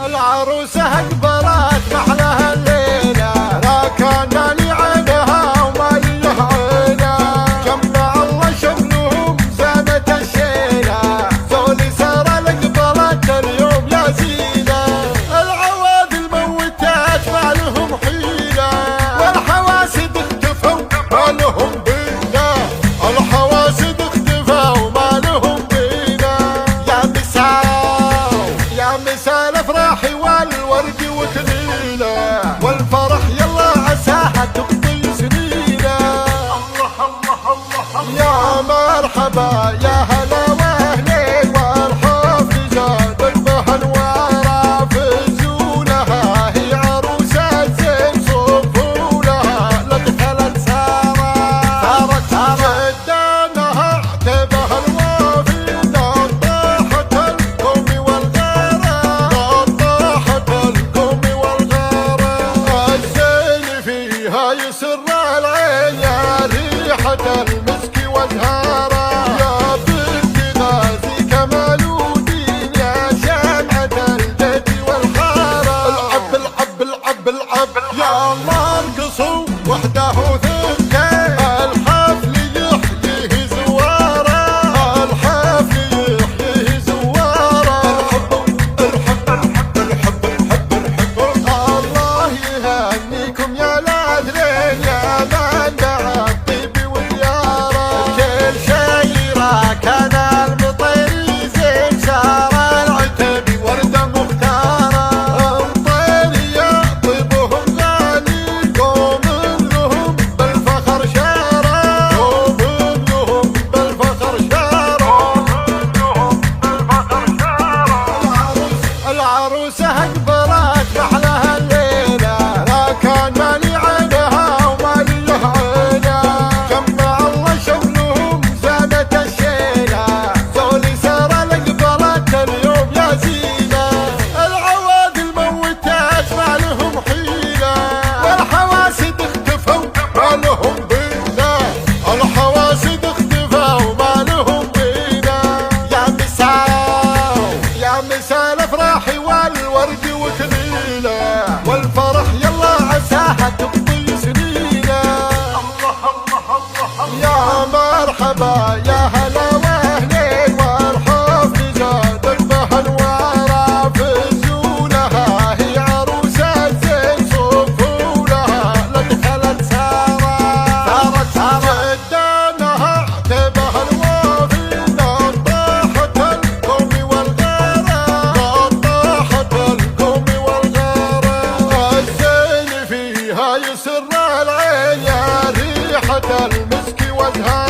العروسة اقبلت محلها الليلة، لا كان مالي عينها ومالي له عينه، جمع الله شملهم زانت الشيلة، زولي سارة اقبلت اليوم يا زينة، العوادل موتت ما لهم حيلة، والحواسد اختفوا ما لهم بينة، الحواسد اختفوا ما لهم بينة، يا مساء الافراح والورد وتنيله، والفرح يلا عساها تقضي سنينه، الله الله الله يا مرحبا يا هلا واهلين، والحفل زاد بهالورا فزولها، هي عروسه زين صفولها، لا دخلت ساره جدانها اعتبها الوافي، نطاحت القوم والغاره، نطاحت القوم والغاره، الزين فيها يسر العين يا ريحه المسك وزهاره، يا بنت غازي كمال ودين، يا شمعة البيت والحاره، العب العب العب العب يا الله ارقصوا وحده وثنتين، الحفل يحييه زواره، الحفل يحييه زواره، الحب الحب الحب الحب الحب، الله يهنيكم يا العذرين، يا من دعا الطيب والياره، كل شيره كان المطير زين، سار العتب ورده مختاره، مطير يا طيبهم غالي، قوم لهم بالفخر شاره، قوم لهم بالفخر شاره، العروسه اقبلت محلها الليله، لا كان مالي عينها ومالي له عينه، جمع الله شملهم زانت الشيله، زولي ساره اقبلت اليوم يا زينه، العوادل موتت ما لهم حيله، والحواسد اختفوا ما لهم بينه، الحواسد اختفوا ما لهم بينه، يا مساء الافراح والورد وتنيله، والفرح يلا عساها تقضي سنينه، الله الله الله يا مرحبا يا هلا واهلين، والحفل زاد بهالورا فزولها، هي عروسه زين صفولها، لا دخلت ساره جدانها اعتبها الوافي، نطاحت القوم والغاره، نطاحت القوم والغاره، الزين فيها يسر العين يا ريحه المسك وزهاره.